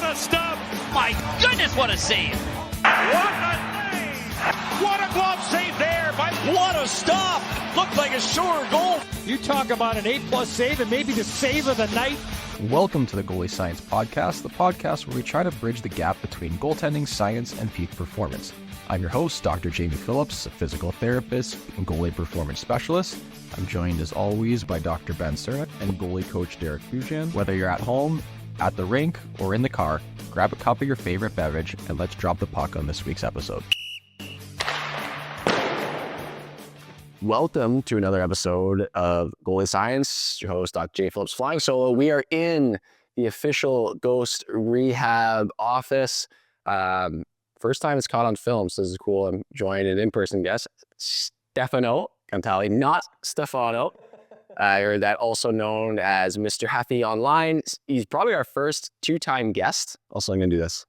the stop. My goodness, what a save. What a save. What a glove save there. What a stop. Looked like a sure goal. You talk about an A+ save and maybe the save of the night. Welcome to the Goalie Science Podcast, the podcast where we try to bridge the gap between goaltending science and peak performance. I'm your host, Dr. Jamie Phillips, a physical therapist and goalie performance specialist. I'm joined as always by Dr. Ben Surnick and goalie coach Derek Fujian. Whether you're at home, at the rink, or in the car, grab a cup of your favorite beverage and let's drop the puck on this week's episode. Welcome to another episode of Goalie Science. Your host, Dr. J. Phillips, flying solo. We are in the official Ghost Rehab office. First time it's caught on film, so this is cool. I'm joined an in-person guest, Stefano Cantali, not Stefano. Or that also known as Mr. Heffy online. He's probably our first two-time guest. Also, I'm gonna do this.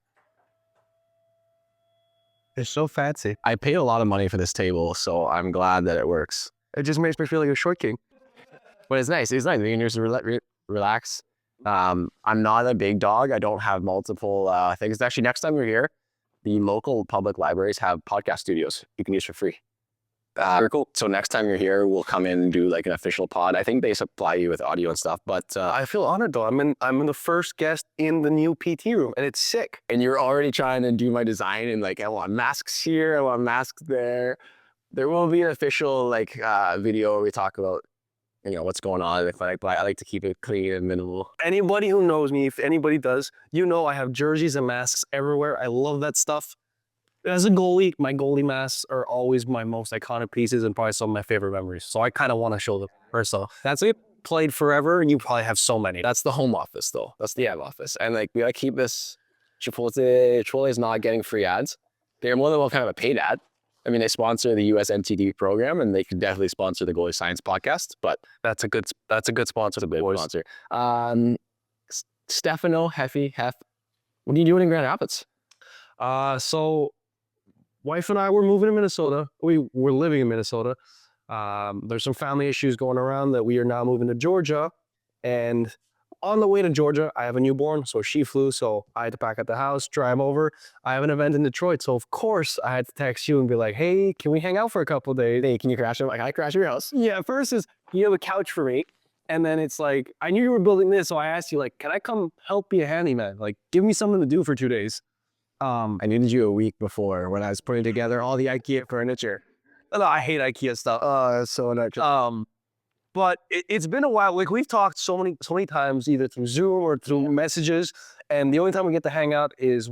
It's so fancy. I paid a lot of money for this table, so I'm glad that it works. It just makes me feel like a short king. But it's nice. It's nice. You can just relax. I'm not a big dog. I don't have multiple things. Actually, next time you're here, the local public libraries have podcast studios you can use for free. Very cool. So next time you're here, we'll come in and do like an official pod. I think they supply you with audio and stuff, but I feel honored though. I'm the first guest in the new PT room, and it's sick. And you're already trying to do my design, and like I want masks here, I want masks there. There will be an official like video where we talk about what's going on. But I like to keep it clean and minimal. Anybody who knows me, if anybody does, I have jerseys and masks everywhere. I love that stuff. As a goalie, my goalie masks are always my most iconic pieces and probably some of my favorite memories. So I kind of want to show them first off. That's it. Played forever, and you probably have so many. That's the home office, though. That's the ad office. And like we gotta keep this. Chipotle is not getting free ads. They're more than well kind of a paid ad. I mean, they sponsor the USMTD program, and they can definitely sponsor the Goalie Science podcast. But that's a good sponsor. It's a big sponsor. Stefano Heffy, what are you doing in Grand Rapids? So wife and I were moving to Minnesota. We were living in Minnesota. There's some family issues going around that we are now moving to Georgia. And on the way to Georgia, I have a newborn, so she flew. So I had to pack up the house, drive over. I have an event in Detroit, so of course I had to text you and be like, "Hey, can we hang out for a couple of days? Hey, can you crash? Can I crash at your house?" Yeah. First is you have a couch for me, and then it's like I knew you were building this, so I asked you like, "Can I come help be a handyman? Like, give me something to do for 2 days." I needed you a week before when I was putting together all the IKEA furniture. No, I hate IKEA stuff. Oh, it's so nice. But it's been a while. Like we've talked so many times, either through Zoom or through messages, and the only time we get to hang out is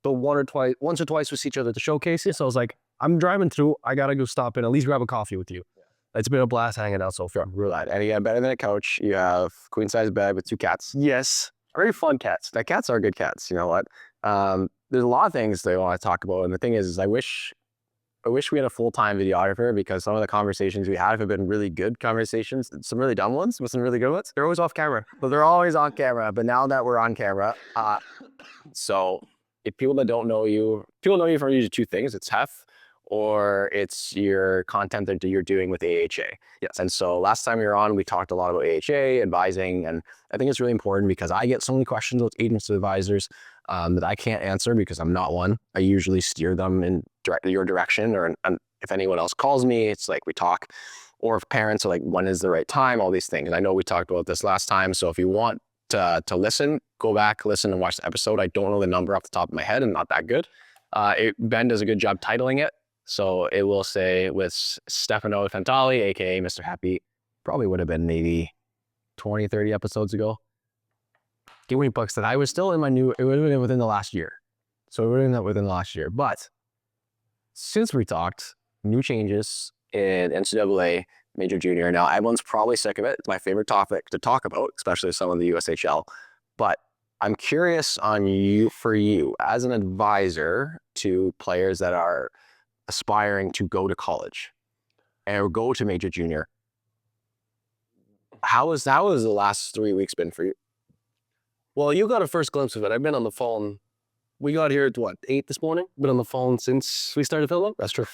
once or twice we see each other at the showcases. So I was like, I'm driving through. I gotta go stop in, at least grab a coffee with you. It's been a blast hanging out so far. Roulette. And you got better than a couch. You have queen size bed with 2 cats. Yes, Very fun cats. That cats are good cats. You know what? There's a lot of things they want to talk about, and the thing is I wish we had a full-time videographer, because some of the conversations we have been really good conversations, some really dumb ones with some really good ones. they're always off camera. But they're always on camera. But now that we're on camera, so if people that don't know you, people know you from usually 2 things. It's Heff, or it's your content that you're doing with AHA. Yes. And so last time we were on, we talked a lot about AHA, advising, and I think it's really important because I get so many questions with agents and advisors that I can't answer because I'm not one. I usually steer them in your direction, or if anyone else calls me, it's like we talk. Or if parents are like, when is the right time, all these things. And I know we talked about this last time, so if you want to listen, go back, listen, and watch the episode. I don't know the number off the top of my head. I'm not that good. Ben does a good job titling it. So it will say with Stefano Cantali, aka Mr. Happy, probably would have been maybe 20, 30 episodes ago. Give me bucks that I was still in my it would have been within the last year. So it would have been within the last year. But since we talked, new changes in NCAA Major Junior. Now, everyone's probably sick of it. It's my favorite topic to talk about, especially some of the USHL. But I'm curious for you as an advisor to players that are aspiring to go to college or go to Major Junior. How has the last 3 weeks been for you? Well, you got a first glimpse of it. I've been on the phone. We got here at 8 this morning? Been on the phone since we started filming. That's true.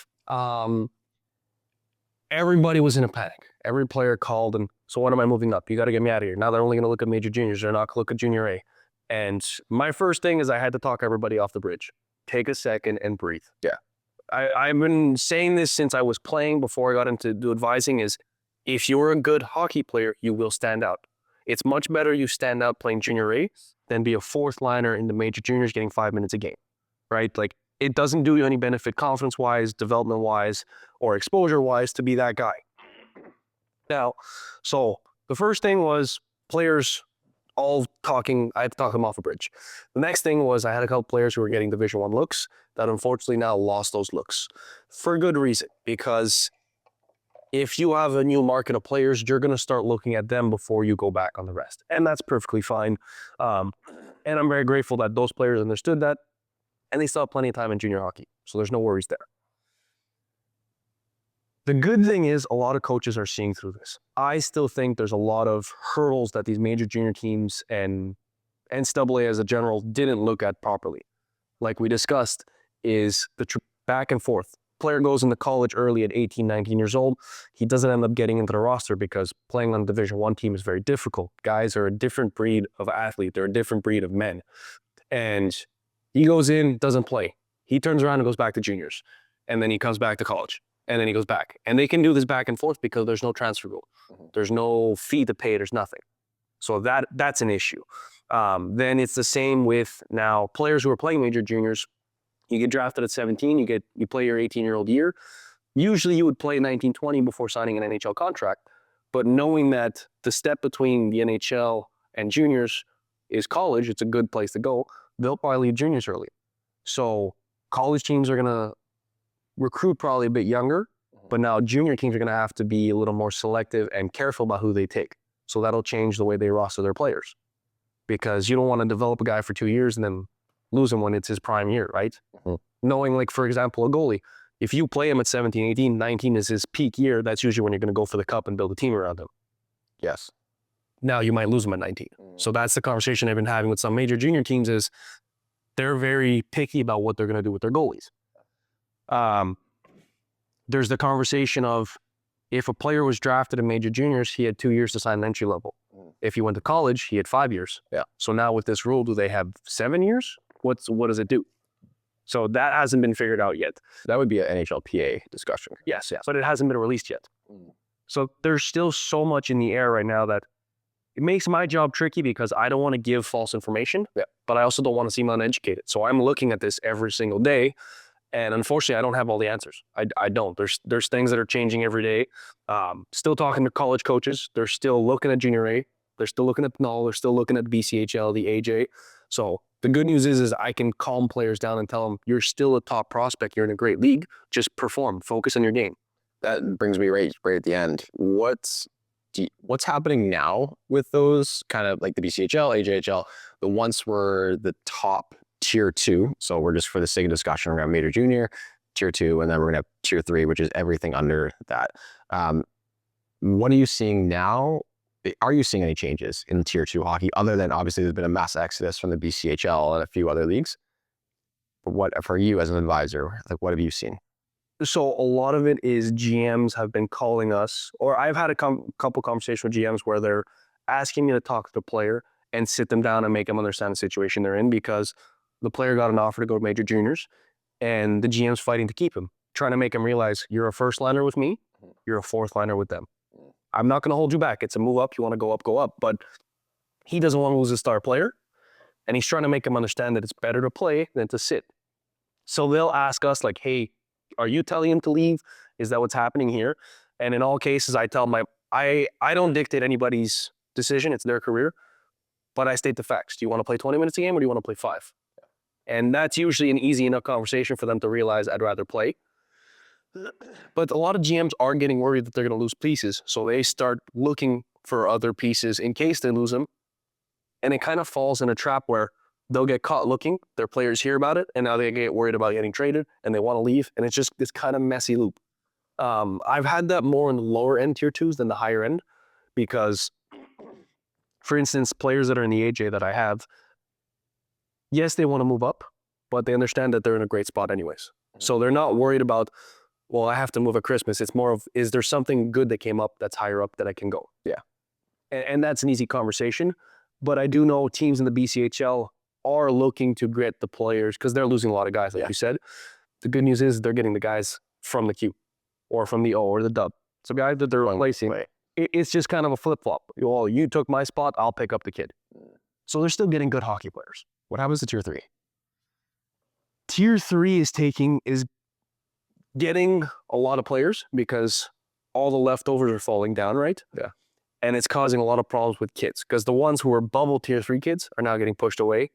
Everybody was in a panic. Every player called and, so when am I moving up? You got to get me out of here. Now they're only going to look at Major Juniors. They're not going to look at Junior A. And my first thing is I had to talk everybody off the bridge. Take a second and breathe. Yeah. I've been saying this since I was playing before I got into do advising is if you're a good hockey player, you will stand out. It's much better you stand out playing junior A than be a fourth liner in the major juniors getting 5 minutes a game, right? Like it doesn't do you any benefit confidence-wise, development-wise, or exposure-wise to be that guy. Now, so the first thing was players all talking, I had to talk them off a bridge. The next thing was I had a couple players who were getting Division I looks that unfortunately now lost those looks for good reason, because if you have a new market of players, you're going to start looking at them before you go back on the rest. And that's perfectly fine. And I'm very grateful that those players understood that and they still have plenty of time in junior hockey. So there's no worries there. The good thing is a lot of coaches are seeing through this. I still think there's a lot of hurdles that these major junior teams and NCAA as a general didn't look at properly. Like we discussed is the back and forth. Player goes into college early at 18, 19 years old. He doesn't end up getting into the roster because playing on a Division I team is very difficult. Guys are a different breed of athlete. They're a different breed of men. And he goes in, doesn't play. He turns around and goes back to juniors. And then he comes back to college. And then he goes back. And they can do this back and forth because there's no transfer rule. There's no fee to pay. There's nothing. So that's an issue. Then it's the same with now players who are playing major juniors. You get drafted at 17. You play your 18-year-old year. Usually you would play 19, 20 before signing an NHL contract. But knowing that the step between the NHL and juniors is college, it's a good place to go. They'll probably leave juniors early. So college teams are going to recruit probably a bit younger, but now junior teams are going to have to be a little more selective and careful about who they take. So that'll change the way they roster their players, because you don't want to develop a guy for 2 years and then lose him when it's his prime year, right? Knowing, like, for example, a goalie, if you play him at 17, 18, 19 is his peak year, that's usually when you're going to go for the cup and build a team around him. Yes. Now you might lose him at 19. So that's the conversation I've been having with some major junior teams is they're very picky about what they're going to do with their goalies. There's the conversation of if a player was drafted in major juniors, he had 2 years to sign an entry level. If he went to college, he had 5 years. Yeah. So now with this rule, do they have 7 years? What does it do? So that hasn't been figured out yet. That would be an NHLPA discussion. Yes, but it hasn't been released yet. So there's still so much in the air right now that it makes my job tricky because I don't want to give false information, but I also don't want to seem uneducated. So I'm looking at this every single day. And unfortunately, I don't have all the answers. I don't. There's things that are changing every day. Still talking to college coaches. They're still looking at junior A. They're still looking at Null. They're still looking at BCHL, the AJ. So the good news is I can calm players down and tell them, you're still a top prospect. You're in a great league. Just perform. Focus on your game. That brings me right at the end. What's happening now with those kind of like the BCHL, AJHL? The ones were the top tier 2. So we're just, for the sake of discussion, we're going to have major junior, tier 2, and then we're going to have tier 3, which is everything under that. What are you seeing now? Are you seeing any changes in tier 2 hockey other than obviously there's been a mass exodus from the BCHL and a few other leagues? But what for you as an advisor, like what have you seen? So a lot of it is GMs have been calling us, or I've had a couple conversations with GMs where they're asking me to talk to the player and sit them down and make them understand the situation they're in, because the player got an offer to go to major juniors and the GM's fighting to keep him, trying to make him realize you're a first liner with me, you're a fourth liner with them. I'm not going to hold you back. It's a move up. You want to go up, go up. But he doesn't want to lose his star player. And he's trying to make him understand that it's better to play than to sit. So they'll ask us like, hey, are you telling him to leave? Is that what's happening here? And in all cases, I tell them, I don't dictate anybody's decision. It's their career. But I state the facts. Do you want to play 20 minutes a game or do you want to play 5? And that's usually an easy enough conversation for them to realize I'd rather play. But a lot of GMs are getting worried that they're going to lose pieces. So they start looking for other pieces in case they lose them. And it kind of falls in a trap where they'll get caught looking, their players hear about it, and now they get worried about getting traded and they want to leave. And it's just this kind of messy loop. I've had that more in the lower end tier 2s than the higher end, because, for instance, players that are in the AJ that I have, yes, they want to move up, but they understand that they're in a great spot anyways. So they're not worried about, well, I have to move at Christmas. It's more of, is there something good that came up that's higher up that I can go? Yeah. And that's an easy conversation. But I do know teams in the BCHL are looking to get the players because they're losing a lot of guys, like you said. The good news is they're getting the guys from the Q or from the O or the dub. So guys that they're replacing, it's just kind of a flip-flop. Well, you took my spot, I'll pick up the kid. So they're still getting good hockey players. What happens to tier 3? Tier 3 is getting a lot of players because all the leftovers are falling down, right? Yeah. And it's causing a lot of problems with kids because the ones who are bubble tier 3 kids are now getting pushed away.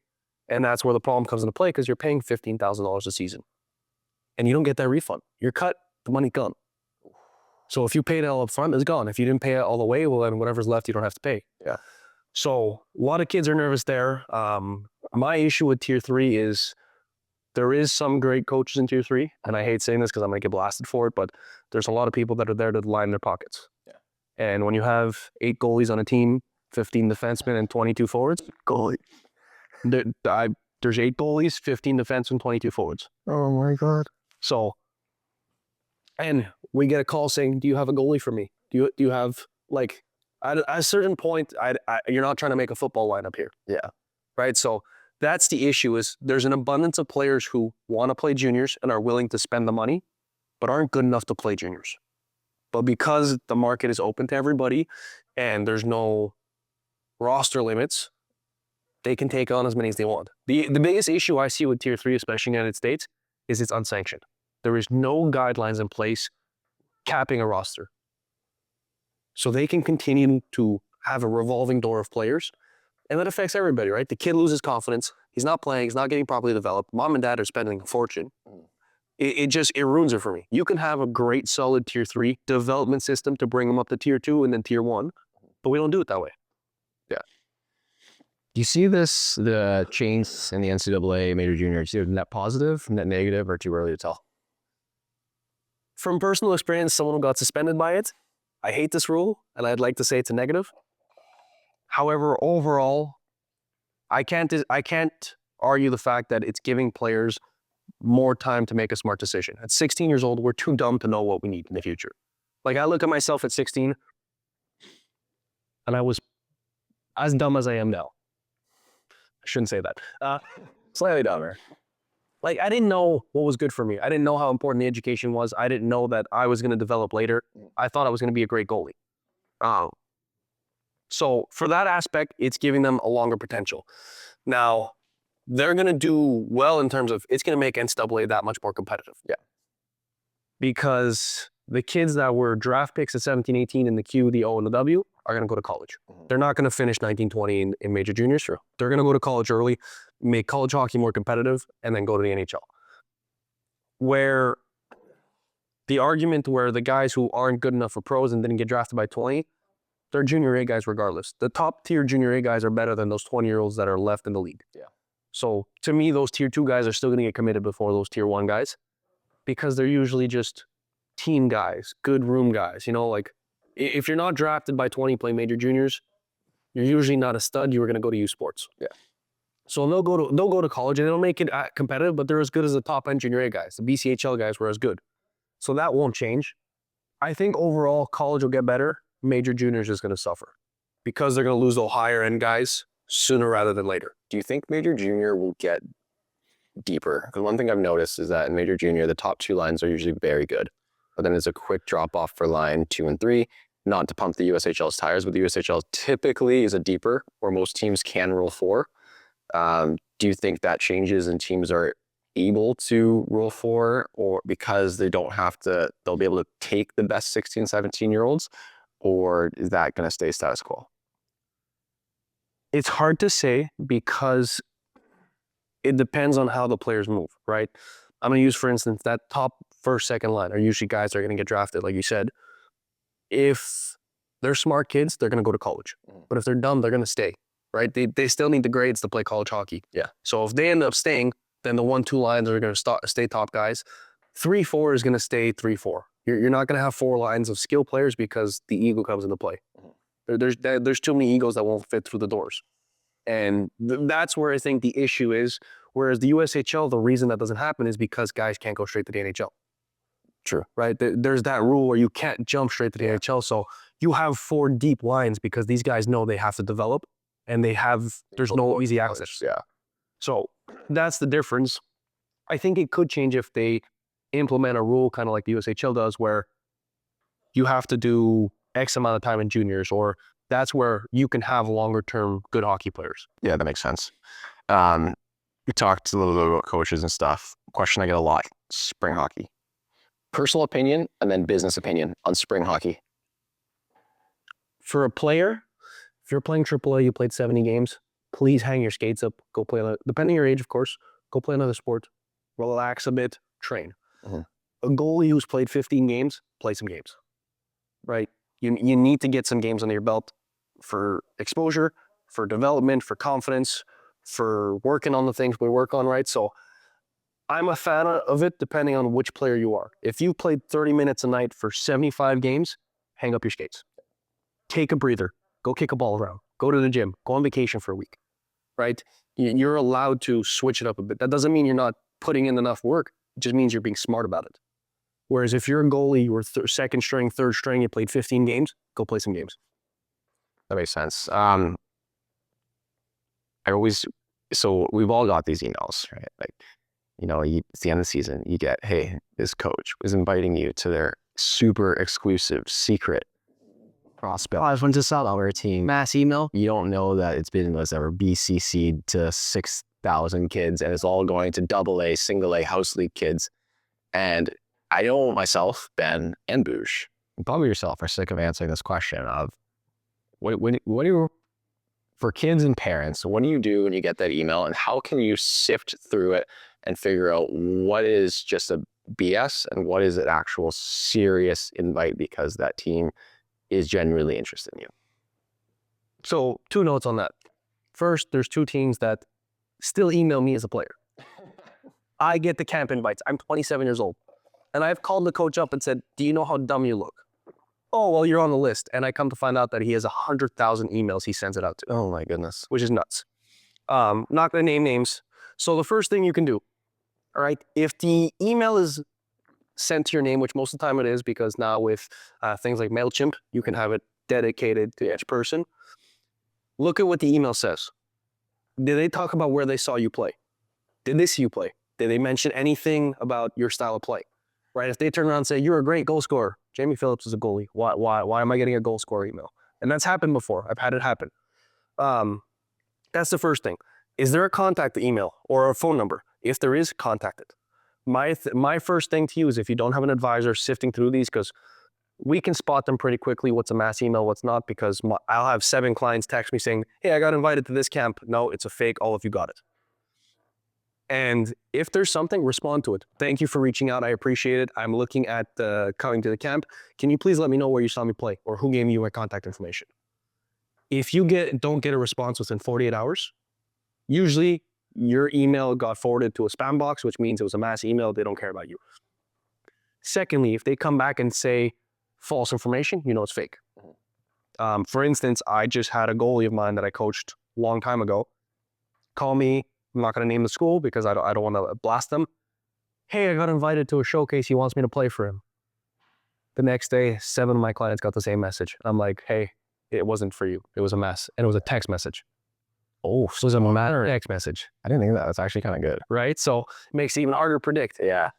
And that's where the problem comes into play because you're paying $15,000 a season. And you don't get that refund. You're cut, the money gone. So if you paid it all up front, it's gone. If you didn't pay it all the way, well, then whatever's left, you don't have to pay. Yeah. So a lot of kids are nervous there. My issue with tier 3 is there is some great coaches in tier 3, and I hate saying this because I'm going to get blasted for it, but there's a lot of people that are there to line their pockets. Yeah. And when you have 8 goalies on a team, 15 defensemen, and 22 forwards, there's 8 goalies, 15 defensemen, 22 forwards. Oh my God. So, and we get a call saying, do you have a goalie for me? Do you have, like, at a certain point, you're not trying to make a football lineup here. Yeah. Right? So that's the issue is there's an abundance of players who want to play juniors and are willing to spend the money, but aren't good enough to play juniors. But because the market is open to everybody and there's no roster limits, they can take on as many as they want. The biggest issue I see with tier 3, especially in the United States, is it's unsanctioned. There is no guidelines in place capping a roster. So they can continue to have a revolving door of players, and that affects everybody, right? The kid loses confidence. He's not playing. He's not getting properly developed. Mom and dad are spending a fortune. It ruins it for me. You can have a great, solid tier 3 development system to bring them up to tier 2 and then tier 1, but we don't do it that way. Yeah. Do you see the change in the NCAA major junior? Do you see net positive, net negative, or too early to tell? From personal experience, someone who got suspended by it, I hate this rule, and I'd like to say it's a negative. However, overall, I can't argue the fact that it's giving players more time to make a smart decision. At 16 years old, we're too dumb to know what we need in the future. Like, I look at myself at 16, and I was as dumb as I am now. I shouldn't say that. Slightly dumber. Like, I didn't know what was good for me. I didn't know how important the education was. I didn't know that I was going to develop later. I thought I was going to be a great goalie. So for that aspect, it's giving them a longer potential. Now, they're going to do well in terms of it's going to make NCAA that much more competitive. Yeah. Because the kids that were draft picks at 17, 18 in the Q, the O, and the W are going to go to college. They're not going to finish 19, 20 in major juniors. Sure. They're going to go to college early, make college hockey more competitive, and then go to the NHL. Where the argument where the guys who aren't good enough for pros and didn't get drafted by 20, they're junior A guys regardless. The top tier junior A guys are better than those 20-year-olds that are left in the league. Yeah. So to me, those tier 2 guys are still going to get committed before those tier 1 guys because they're usually just team guys, good room guys. You know, like if you're not drafted by 20 playing major juniors, you're usually not a stud. You were going to go to U Sports. Yeah. So they'll go to college and they'll make it competitive, but they're as good as the top end junior A guys. The BCHL guys were as good. So that won't change. I think overall college will get better. Major juniors is going to suffer because they're going to lose those higher end guys sooner rather than later. Do you think major junior will get deeper? Because one thing I've noticed is that in major junior, the top 2 lines are usually very good, but then there's a quick drop off for line 2 and 3. Not to pump the USHL's tires, but the USHL typically is a deeper where most teams can roll 4. Do you think that changes and teams are able to roll 4 or because they don't have to, they'll be able to take the best 16, 17-year-olds? Or is that going to stay status quo? It's hard to say because it depends on how the players move, right? I'm going to use, for instance, that top first, second line are usually guys that are going to get drafted, like you said. If they're smart kids, they're going to go to college. But if they're dumb, they're going to stay, right? They still need the grades to play college hockey. Yeah. So if they end up staying, then the 1-2 lines are going to stay top guys. 3-4 is going to stay 3-4. You're not going to have 4 lines of skill players because the ego comes into play. There's too many egos that won't fit through the doors. And that's where I think the issue is. Whereas the USHL, the reason that doesn't happen is because guys can't go straight to the NHL. True. Right? There's that rule where you can't jump straight to the NHL. So you have 4 deep lines because these guys know they have to develop. and there's no easy access. Yeah. So that's the difference. I think it could change if they implement a rule kind of like the USHL does, where you have to do X amount of time in juniors, or that's where you can have longer term good hockey players. Yeah, that makes sense. We talked a little bit about coaches and stuff. Question I get a lot: spring hockey. Personal opinion and then business opinion on spring hockey. For a player, if you're playing AAA, you played 70 games, please hang your skates up, go play another, depending on your age, of course, go play another sport, relax a bit, train. Mhm. A goalie who's played 15 games, play some games, right? You need to get some games under your belt for exposure, for development, for confidence, for working on the things we work on, right? So I'm a fan of it depending on which player you are. If you played 30 minutes a night for 75 games, hang up your skates. Take a breather. Go kick a ball around. Go to the gym. Go on vacation for a week, right? You're allowed to switch it up a bit. That doesn't mean you're not putting in enough work. It just means you're being smart about it. Whereas if you're a goalie, you were second string, third string, you played 15 games, go play some games. That makes sense. So we've all got these emails, right? Like, it's the end of the season, you get, hey, this coach was inviting you to their super exclusive secret prospect. I went to sell our team. Mass email. You don't know that it's been, BCC'd to 6,000 kids, and it's all going to AA, single A, house league kids. And I know myself, Ben, and Boosh, and probably yourself, are sick of answering this question of, what do you, for kids and parents, what do you do when you get that email, and how can you sift through it and figure out what is just a BS and what is an actual serious invite because that team is genuinely interested in you? So 2 notes on that. First, there's 2 teams that still email me as a player. I get the camp invites. I'm 27 years old. And I've called the coach up and said, do you know how dumb you look? Oh, well, you're on the list. And I come to find out that he has 100,000 emails he sends it out to. Oh my goodness. Which is nuts. Not going to name names. So the first thing you can do, all right, if the email is sent to your name, which most of the time it is, because now with things like MailChimp, you can have it dedicated to each person. Look at what the email says. Did they talk about where they saw you play? Did they see you play? Did they mention anything about your style of play? Right? If they turn around and say, you're a great goal scorer, Jamie Phillips is a goalie. Why am I getting a goal scorer email? And that's happened before. I've had it happen. That's the first thing. Is there a contact email or a phone number? If there is, contact it. My first thing to you is, if you don't have an advisor, sifting through these, because we can spot them pretty quickly, what's a mass email, what's not, because I'll have 7 clients text me saying, hey, I got invited to this camp. No, it's a fake. All of you got it. And if there's something, respond to it. Thank you for reaching out. I appreciate it. I'm looking at coming to the camp. Can you please let me know where you saw me play, or who gave you my contact information? If you don't get a response within 48 hours, usually your email got forwarded to a spam box, which means it was a mass email. They don't care about you. Secondly, if they come back and say false information, you know it's fake. For instance, I just had a goalie of mine that I coached a long time ago call me. I'm not going to name the school because I don't want to blast them. Hey, I got invited to a showcase. He wants me to play for him. The next day, 7 of my clients got the same message. I'm like, hey, it wasn't for you. It was a mess. And it was a text message. Oh, so it's a matter of text message. I didn't think of that. That's actually kind of good. Right? So it makes it even harder to predict. Yeah.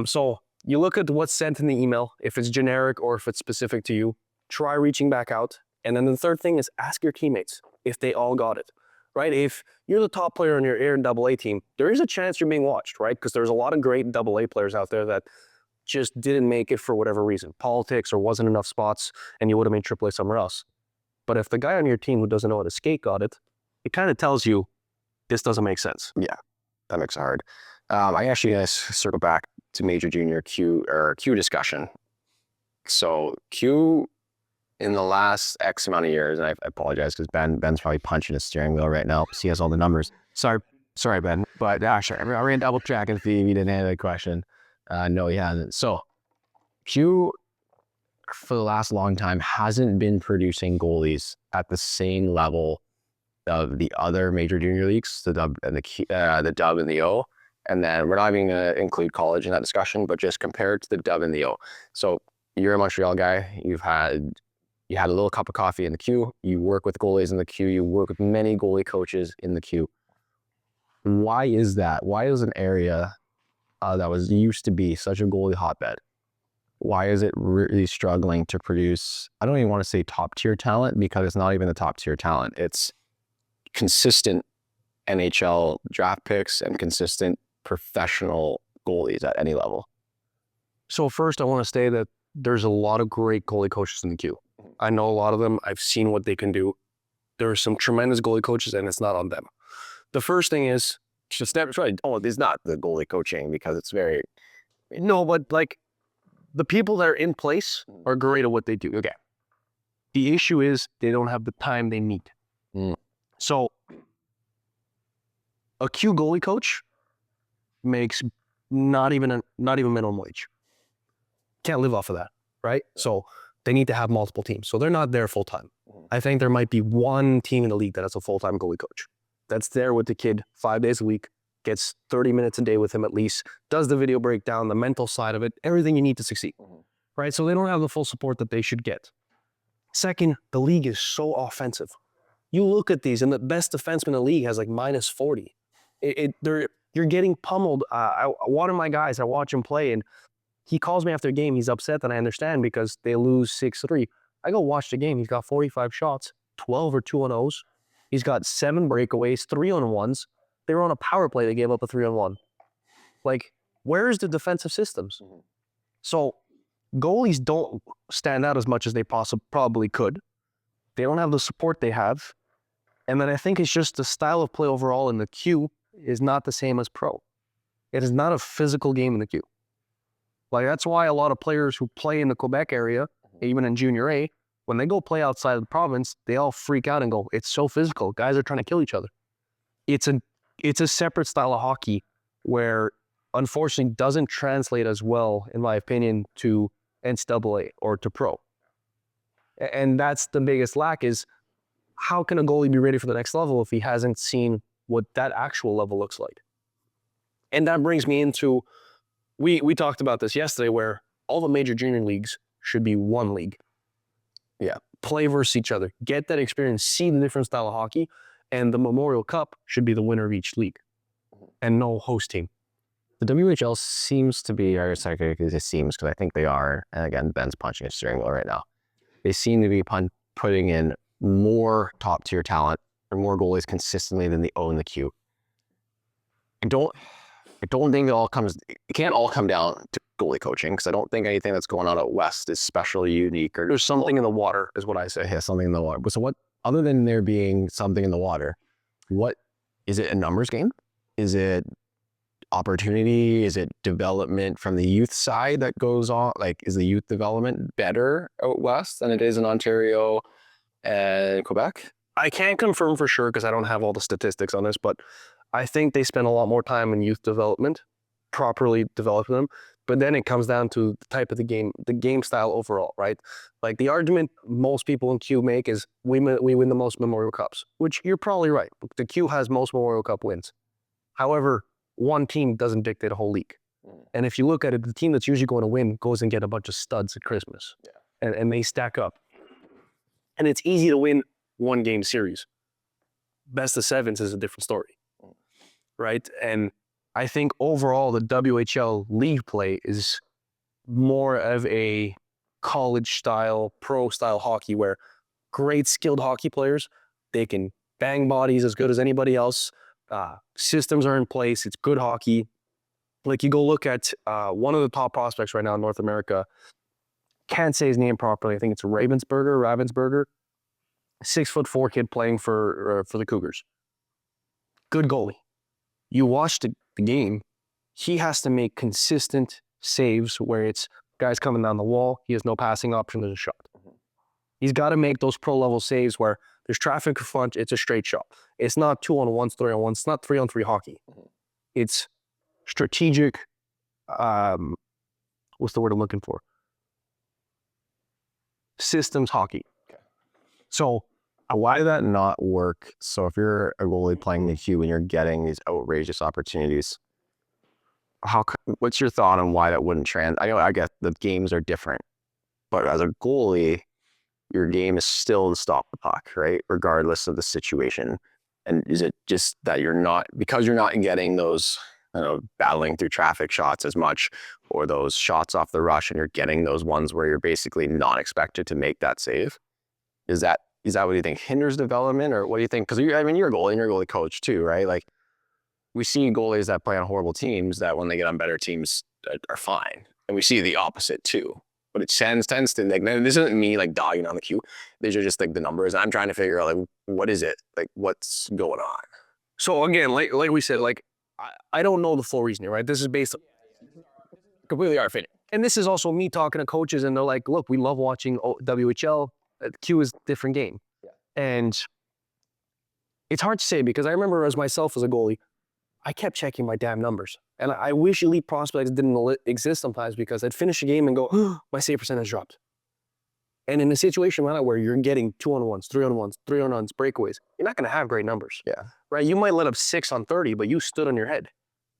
So you look at what's sent in the email, if it's generic or if it's specific to you, try reaching back out. And then the third thing is, ask your teammates if they all got it. Right? If you're the top player on your Air and AA team, there is a chance you're being watched, right? Because there's a lot of great AA players out there that just didn't make it for whatever reason, politics, or wasn't enough spots, and you would have made AAA somewhere else. But if the guy on your team who doesn't know how to skate got it, it kind of tells you this doesn't make sense. Yeah, that makes it hard. I actually going to circle back to major junior Q discussion. So Q, in the last X amount of years, and I apologize because Ben's probably punching his steering wheel right now because he has all the numbers. Sorry, Ben. But sure, I ran double check and see if you didn't answer the question. No, he hasn't. So Q, for the last long time, hasn't been producing goalies at the same level of the other major junior leagues, the Dub and the O. And then we're not even going to include college in that discussion, but just compared to the Dub and the O. So you're a Montreal guy. You've had You had a little cup of coffee in the queue. You work with goalies in the queue. You work with many goalie coaches in the queue. Why is that? Why is an area that was used to be such a goalie hotbed, why is it really struggling to produce, I don't even want to say top tier talent, because it's not even the top tier talent. It's consistent NHL draft picks and consistent professional goalies at any level. So first, I want to say that there's a lot of great goalie coaches in the queue. I know a lot of them. I've seen what they can do. There are some tremendous goalie coaches, and it's not on them. The first thing is Just never try. Oh, it's not the goalie coaching, because it's very. no, but like the people that are in place are great at what they do. Okay. The issue is they don't have the time they need. So a Q goalie coach makes not even minimum wage. Can't live off of that, right? So they need to have multiple teams. So they're not there full time. I think there might be one team in the league that has a full-time goalie coach. That's there with the kid 5 days a week, gets 30 minutes a day with him at least, does the video breakdown, the mental side of it, everything you need to succeed, right? So they don't have the full support that they should get. Second, the league is so offensive. You look at these, and the best defenseman in the league has like minus 40. You're getting pummeled. One of my guys, I watch him play, and he calls me after a game. He's upset, and I understand, because they lose 6-3. I go watch the game. He's got 45 shots, 12 or 2-on-0s. He's got 7 breakaways, 3-on-1s. They were on a power play. They gave up a 3-on-1. Like, where is the defensive systems? So goalies don't stand out as much as they probably could. They don't have the support they have. And then I think it's just the style of play overall in the queue is not the same as pro. It is not a physical game in the queue. Like, that's why a lot of players who play in the Quebec area, even in Junior A, when they go play outside of the province, they all freak out and go, it's so physical. Guys are trying to kill each other. It's a separate style of hockey where, unfortunately, doesn't translate as well, in my opinion, to NCAA or to pro. And that's the biggest lack, is how can a goalie be ready for the next level if he hasn't seen what that actual level looks like? And that brings me into, we talked about this yesterday, where all the major junior leagues should be one league. Yeah. Play versus each other. Get that experience, see the different style of hockey, and the Memorial Cup should be the winner of each league and no host team. The WHL seems to be, or sorry, it seems, because I think they are, and again, Ben's punching a steering wheel right now. They seem to be putting in more top tier talent or more goalies consistently than they own the queue. I don't think it can't all come down to goalie coaching, because I don't think anything that's going on out west is specially unique. Or There's something in the water, is what I say. yeah, something in the water. So what, other than there being something in the water, what is it? A numbers game? Is it opportunity? Is it development from the youth side that goes on? Like, is the youth development better out west than it is in Ontario and Quebec? I can't confirm for sure because I don't have all the statistics on this, but I think they spend a lot more time in youth development, properly developing them. But then it comes down to the type of the game style overall, right? Like, the argument most people in Q make is we win the most Memorial Cups, which you're probably right. The Q has most Memorial Cup wins. However, one team doesn't dictate a whole league. And if you look at it, the team that's usually going to win goes and get a bunch of studs at Christmas. Yeah. And they stack up. And it's easy to win one game series. Best of sevens is a different story, right? And I think overall the WHL league play is more of a college style, pro style hockey where great skilled hockey players, they can bang bodies as good as anybody else. Systems are in place. It's good hockey. Like, you go look at one of the top prospects right now in North America. Can't say his name properly. I think it's Ravensburger. 6'4" kid playing for the Cougars. Good goalie. You watch the game, he has to make consistent saves where it's guys coming down the wall, he has no passing option, there's a shot. He's got to make those pro-level saves where there's traffic in front, it's a straight shot. It's not 2-on-1s, 3-on-1s, it's not 3-on-3 hockey. It's strategic, what's the word I'm looking for? Systems hockey. So why did that not work? So if you're a goalie playing the Q and you're getting these outrageous opportunities, what's your thought on why that wouldn't I know, I guess the games are different, but as a goalie, your game is still to stop the puck, right? Regardless of the situation. And is it just that because you're not getting those, battling through traffic shots as much, or those shots off the rush, and you're getting those ones where you're basically not expected to make that save? Is that what you think hinders development, or what do you think? Because you're a goalie and you're a goalie coach too, right? Like, we see goalies that play on horrible teams that when they get on better teams are fine. And we see the opposite too. But it tends to, like, this isn't me like dogging on the Q. These are just like the numbers. I'm trying to figure out, like, what is it? Like, what's going on? So again, like we said, like, I don't know the full reasoning, right? This is based on completely our opinion. And this is also me talking to coaches, and they're like, look, we love watching WHL. Q is a different game. Yeah. And it's hard to say, because I remember as myself as a goalie, I kept checking my damn numbers. And I wish elite prospects didn't exist sometimes, because I'd finish a game and go, oh, my save percentage dropped. And in a situation like that where you're getting 2-on-1s, 3-on-1s, 3-on-1s, breakaways, you're not going to have great numbers. Yeah. Right? You might let up 6 on 30, but you stood on your head.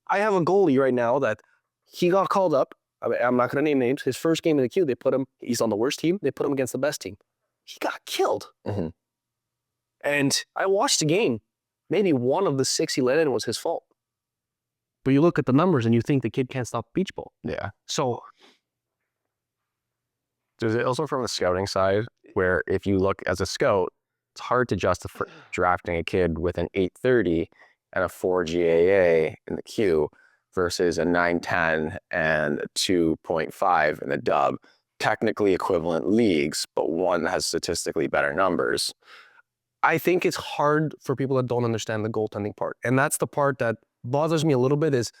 I have a goalie right now that he got called up. I'm not going to name names. His first game in the Q, they put him, he's on the worst team. They put him against the best team. He got killed. Mm-hmm. And I watched the game. Maybe one of the 6 he let in was his fault. But you look at the numbers and you think the kid can't stop a beach ball. Yeah. So, there's also from the scouting side, where if you look as a scout, it's hard to justify drafting a kid with an 830 and a 4 GAA in the Q versus a 910 and a 2.5 in the dub. Technically equivalent leagues, but one has statistically better numbers. I think it's hard for people that don't understand the goaltending part. And that's the part that bothers me a little bit is,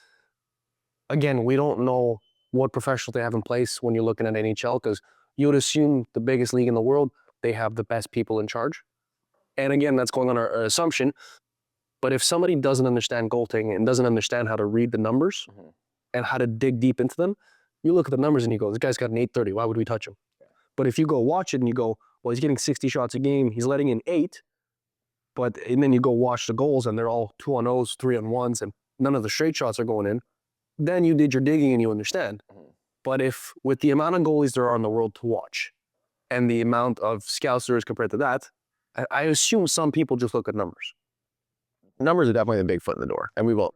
again, we don't know what professionals they have in place when you're looking at NHL, because you would assume the biggest league in the world, they have the best people in charge. And again, that's going on our assumption. But if somebody doesn't understand goaltending and doesn't understand how to read the numbers and how to dig deep into them, you look at the numbers and you go, this guy's got an 830. Why would we touch him? Yeah. But if you go watch it and you go, well, he's getting 60 shots a game. He's letting in 8. And then you go watch the goals and they're all 2-on-0s, 3-on-1s, and none of the straight shots are going in. Then you did your digging and you understand. But if with the amount of goalies there are in the world to watch and the amount of scouts there is compared to that, I assume some people just look at numbers. Numbers are definitely the big foot in the door. And we will,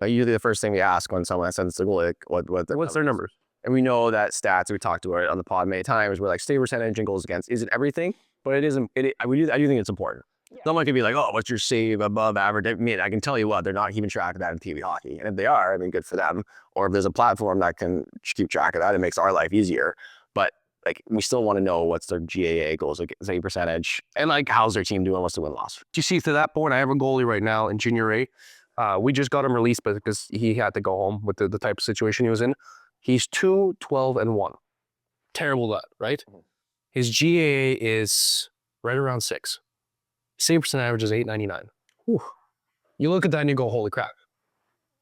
like, usually the first thing we ask when someone sends the goalie, like, what's their numbers? And we know that stats, we talked about it on the pod many times, we're like, save percentage and goals against isn't everything, but it isn't. I do think it's important. Yeah. Someone could be like, oh, what's your save above average? I mean, I can tell you what, they're not keeping track of that in TV hockey. And if they are, I mean, good for them. Or if there's a platform that can keep track of that, it makes our life easier. But like, we still want to know what's their GAA goals, like save percentage, and like, how's their team doing? What's the win-loss? Do you see, to that point, I have a goalie right now in Junior A. We just got him released because he had to go home with the type of situation he was in. He's 2-12-1. Terrible that, right? His GAA is right around 6. Save percent average is 899. Whew. You look at that and you go, holy crap.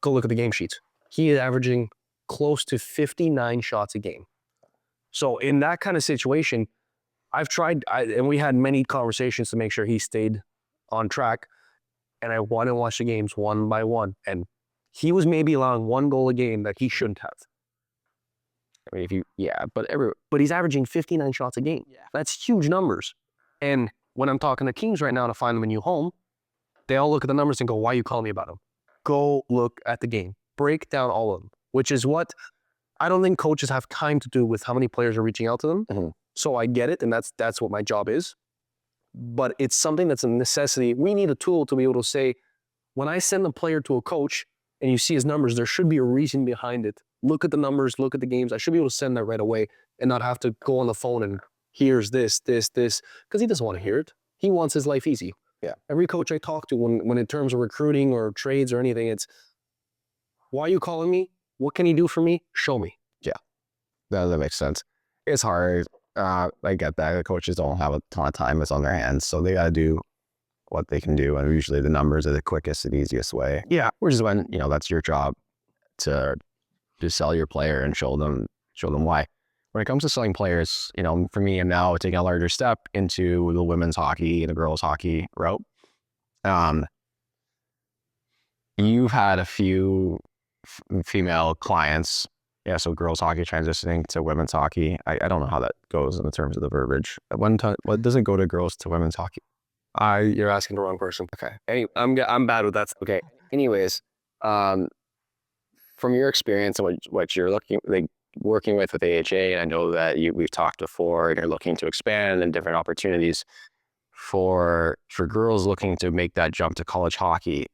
Go look at the game sheets. He is averaging close to 59 shots a game. So in that kind of situation, I've tried, and we had many conversations to make sure he stayed on track. And I want to watch the games one by one. And he was maybe allowing 1 goal a game that he shouldn't have. I mean, but he's averaging 59 shots a game. Yeah. That's huge numbers. And when I'm talking to teams right now to find them a new home, they all look at the numbers and go, why are you calling me about them? Go look at the game. Break down all of them, which is what I don't think coaches have time to do with how many players are reaching out to them. So I get it, and that's what my job is. But it's something that's a necessity. We need a tool to be able to say, when I send a player to a coach and you see his numbers, there should be a reason behind it. Look at the numbers, look at the games. I should be able to send that right away and not have to go on the phone and here's this, because he doesn't want to hear it. He wants his life easy. Yeah. Every coach I talk to, when in terms of recruiting or trades or anything, it's, why are you calling me? What can he do for me? Show me. Yeah, that makes sense. It's hard. I get that. The coaches don't have a ton of time. It's on their hands. So they got to do what they can do. And usually the numbers are the quickest and easiest way. Yeah. Which is when, that's your job to sell your player and show them why. When it comes to selling players, for me, I'm now taking a larger step into the women's hockey and the girls' hockey route. You've had a few female clients Yeah, so girls hockey transitioning to women's hockey. I don't know how that goes in terms of the verbiage. What does it go to girls to women's hockey? You're asking the wrong person. Okay. I'm bad with that. Okay. Anyways, from your experience and what you're working with AHA, and I know that we've talked before, and you're looking to expand and different opportunities for girls looking to make that jump to college hockey.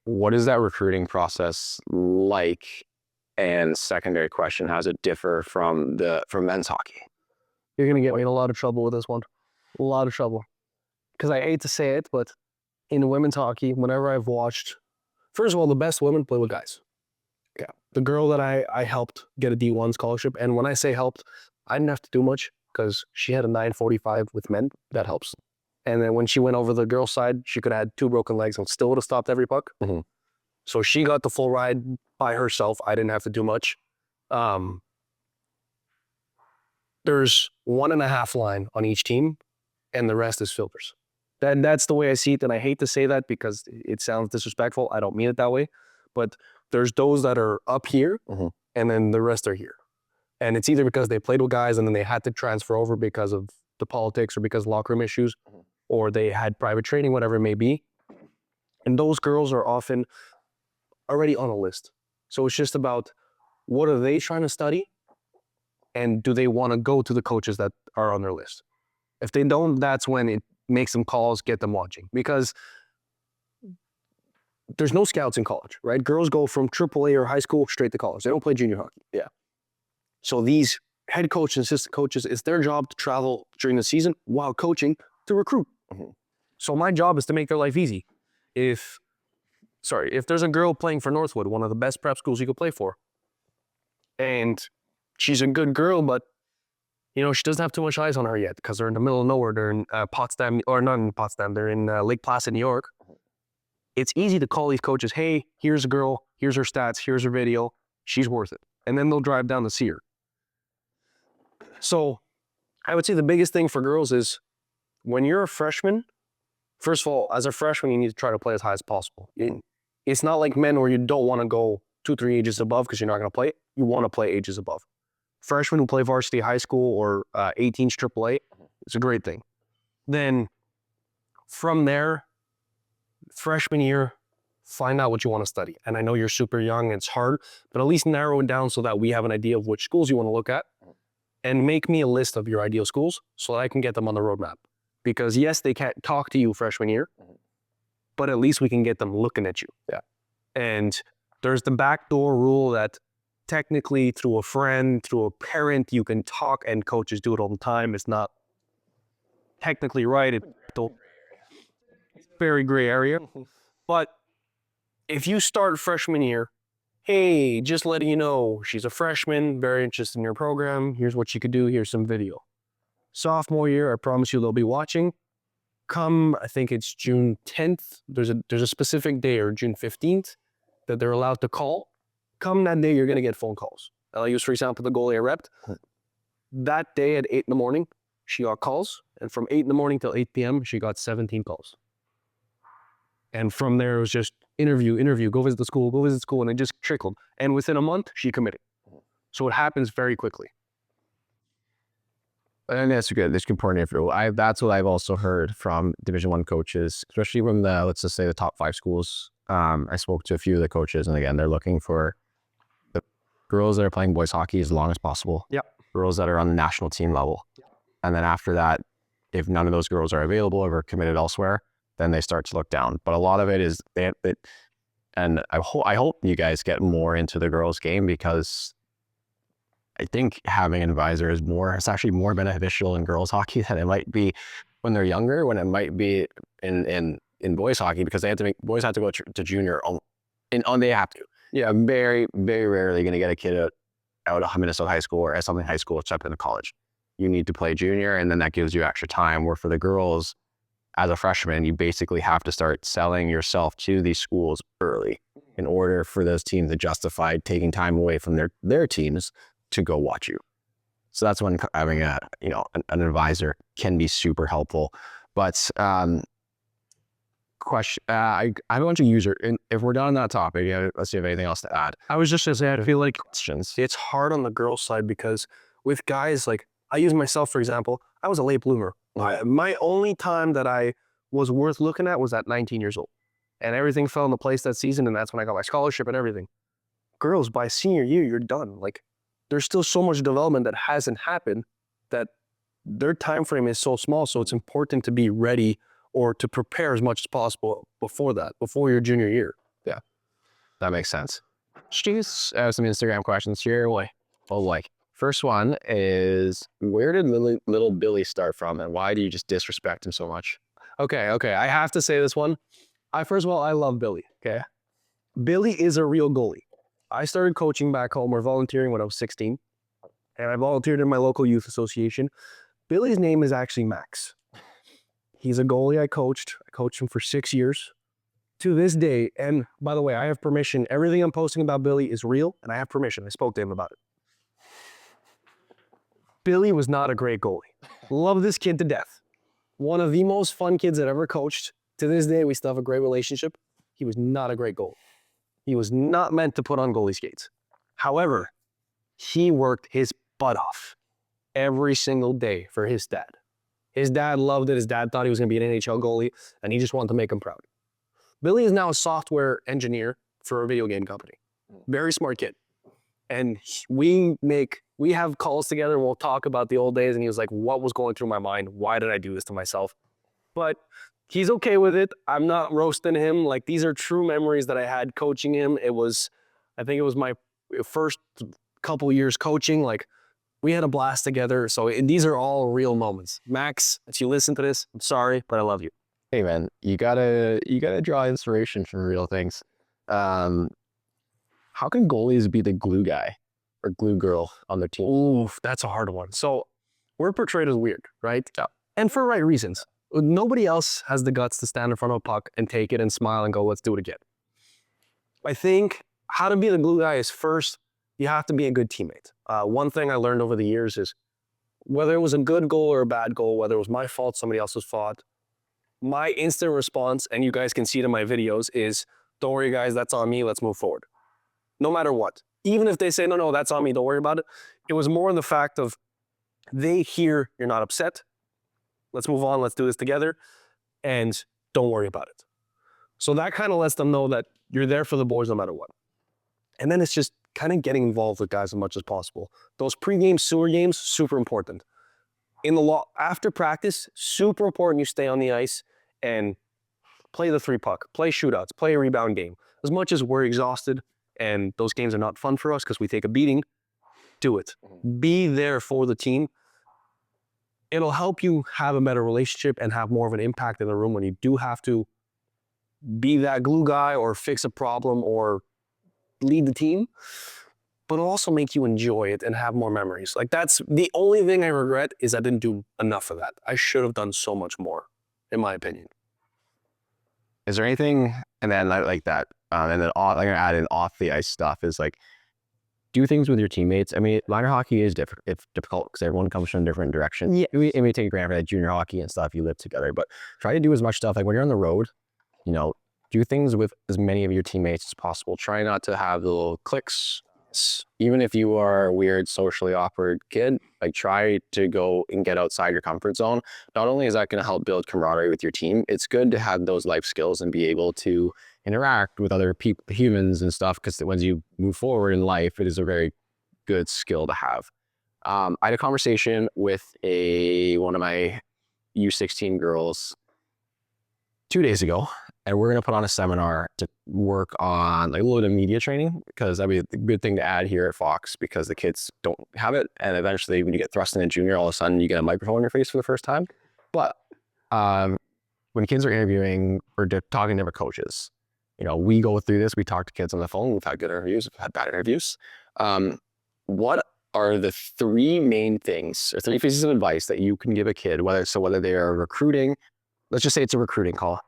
What is that recruiting process like? And secondary question, how does it differ from men's hockey? You're going to get me in a lot of trouble with this one. A lot of trouble. Because I hate to say it, but in women's hockey, whenever I've watched, first of all, the best women play with guys. Yeah. The girl that I helped get a D1 scholarship, and when I say helped, I didn't have to do much because she had a 945 with men. That helps. And then when she went over the girls' side, she could have had 2 broken legs and still would have stopped every puck. Mm-hmm. So she got the full ride by herself. I didn't have to do much. There's 1.5 line on each team, and the rest is filters. That's the way I see it, and I hate to say that because it sounds disrespectful. I don't mean it that way. But there's those that are up here, mm-hmm. and then the rest are here. And it's either because they played with guys and then they had to transfer over because of the politics or because of locker room issues, mm-hmm. or they had private training, whatever it may be. And those girls are often already on a list. So it's just about what are they trying to study and do they want to go to the coaches that are on their list? If they don't, that's when it makes them calls, get them watching. Because there's no scouts in college, right? Girls go from AAA or high school straight to college. They don't play junior hockey. Yeah. So these head coaches and assistant coaches, it's their job to travel during the season while coaching to recruit. Mm-hmm. So my job is to make their life easy. If there's a girl playing for Northwood, one of the best prep schools you could play for, and she's a good girl, but she doesn't have too much eyes on her yet because they're in the middle of nowhere. They're in Potsdam, or not in Potsdam. They're in Lake Placid, New York. It's easy to call these coaches, hey, here's a girl, here's her stats, here's her video, she's worth it. And then they'll drive down to see her. So I would say the biggest thing for girls is when you're a freshman, first of all, as a freshman, you need to try to play as high as possible. It's not like men where you don't want to go 2-3 ages above because you're not going to play. You want to play ages above. Freshmen who play varsity high school or 18s AAA, it's a great thing. Then from there, freshman year, find out what you want to study. And I know you're super young, it's hard, but at least narrow it down so that we have an idea of which schools you want to look at. And make me a list of your ideal schools so that I can get them on the roadmap. Because yes, they can't talk to you freshman year, but at least we can get them looking at you. Yeah. And there's the backdoor rule that technically through a friend, through a parent, you can talk, and coaches do it all the time. It's not technically right. It's a very gray area. But if you start freshman year, hey, just letting you know, she's a freshman, very interested in your program. Here's what she could do. Here's some video. Sophomore year, I promise you they'll be watching. Come, I think it's June 10th. There's a specific day, or June 15th, that they're allowed to call. Come that day, you're going to get phone calls. I'll use, for example, the goalie I repped. That day at 8 in the morning, she got calls. And from 8 in the morning till 8 p.m., she got 17 calls. And from there, it was just interview, go visit the school, and it just trickled. And within a month, she committed. So it happens very quickly. And that's good. That's important. That's what I've also heard from Division I coaches, especially from let's just say the top 5 schools. I spoke to a few of the coaches, and again, they're looking for the girls that are playing boys hockey as long as possible. Yeah. Girls that are on the national team level. Yeah. And then after that, if none of those girls are available or committed elsewhere, then they start to look down. But a lot of it is and I hope you guys get more into the girls' game, because I think having an advisor it's actually more beneficial in girls hockey than it might be when they're younger, when it might be in boys hockey, because boys have to go to junior they have to. Yeah, very, very rarely going to get a kid out of Minnesota high school or something high school except in college. You need to play junior, and then that gives you extra time. Where for the girls, as a freshman, you basically have to start selling yourself to these schools early in order for those teams to justify taking time away from their teams to go watch you. So that's when having an advisor can be super helpful. But question. I have a bunch of user, and if we're done on that topic, let's see if anything else to add. I was just gonna say, I feel like Questions. it's hard on the girls' side because with guys, like I use myself, for example, I was a late bloomer. My only time that I was worth looking at was at 19 years old. And everything fell into place that season, and that's when I got my scholarship and everything. Girls, by senior year, you're done. Like, there's still so much development that hasn't happened that their time frame is so small, so it's important to be ready or to prepare as much as possible before that, before your junior year. Yeah, that makes sense. Jeez, some Instagram questions here. First one is, where did little Billy start from, and why do you just disrespect him so much? Okay, I have to say this one. First of all, I love Billy, okay? Billy is a real goalie. I started coaching back home or volunteering when I was 16, and I volunteered in my local youth association. Billy's name is actually Max. He's a goalie I coached. I coached him for 6 years. To this day, and by the way, I have permission. Everything I'm posting about Billy is real, and I have permission. I spoke to him about it. Billy was not a great goalie. Love this kid to death. One of the most fun kids I've ever coached. To this day, we still have a great relationship. He was not a great goalie. He was not meant to put on goalie skates. However, he worked his butt off every single day for his dad. His dad loved it. His dad thought he was going to be an NHL goalie, and he just wanted to make him proud. Billy is now a software engineer for a video game company. Very smart kid. And we have calls together and we'll talk about the old days. And he was like, what was going through my mind? Why did I do this to myself? But he's okay with it. I'm not roasting him. Like, these are true memories that I had coaching him. I think it was my first couple years coaching. Like, we had a blast together. So these are all real moments. Max, if you listen to this, I'm sorry, but I love you. Hey man, you gotta draw inspiration from real things. How can goalies be the glue guy or glue girl on their team? Ooh, that's a hard one. So we're portrayed as weird, right? Yeah. And for right reasons. Nobody else has the guts to stand in front of a puck and take it and smile and go, let's do it again. I think how to be the glue guy is, first, you have to be a good teammate. One thing I learned over the years is whether it was a good goal or a bad goal, whether it was my fault, somebody else's fault, my instant response, and you guys can see it in my videos, is don't worry guys, that's on me, let's move forward. No matter what. Even if they say, no, that's on me, don't worry about it. It was more in the fact of they hear you're not upset. Let's move on, let's do this together, and don't worry about it. So that kind of lets them know that you're there for the boys no matter what. And then it's just kind of getting involved with guys as much as possible. Those pre-game sewer games, super important. After practice, super important you stay on the ice and play the 3-puck, play shootouts, play a rebound game. As much as we're exhausted and those games are not fun for us because we take a beating, do it. Be there for the team. It'll help you have a better relationship and have more of an impact in the room when you do have to be that glue guy or fix a problem or lead the team, but it'll also make you enjoy it and have more memories. Like, that's the only thing I regret, is I didn't do enough of that. I should have done so much more, in my opinion. Is there anything, and then like that, and then I'm gonna add in off the ice stuff, is like, do things with your teammates. I mean, minor hockey is different. It's difficult because everyone comes from different directions. Yeah. We take granted that junior hockey and stuff, you live together, but try to do as much stuff. Like when you're on the road, do things with as many of your teammates as possible. Try not to have the little cliques. Even if you are a weird, socially awkward kid, like try to go and get outside your comfort zone. Not only is that going to help build camaraderie with your team, it's good to have those life skills and be able to interact with other people, humans and stuff, because when you move forward in life, it is a very good skill to have. I had a conversation with one of my U16 girls 2 days ago, and we're going to put on a seminar to work on like a little bit of media training, because that'd be a good thing to add here at Fox, because the kids don't have it. And eventually when you get thrust into junior, all of a sudden you get a microphone in your face for the first time. But when kids are interviewing or talking to their coaches, we go through this, we talk to kids on the phone, we've had good interviews, we've had bad interviews. What are the 3 main things or 3 pieces of advice that you can give a kid, whether they are recruiting, let's just say it's a recruiting call,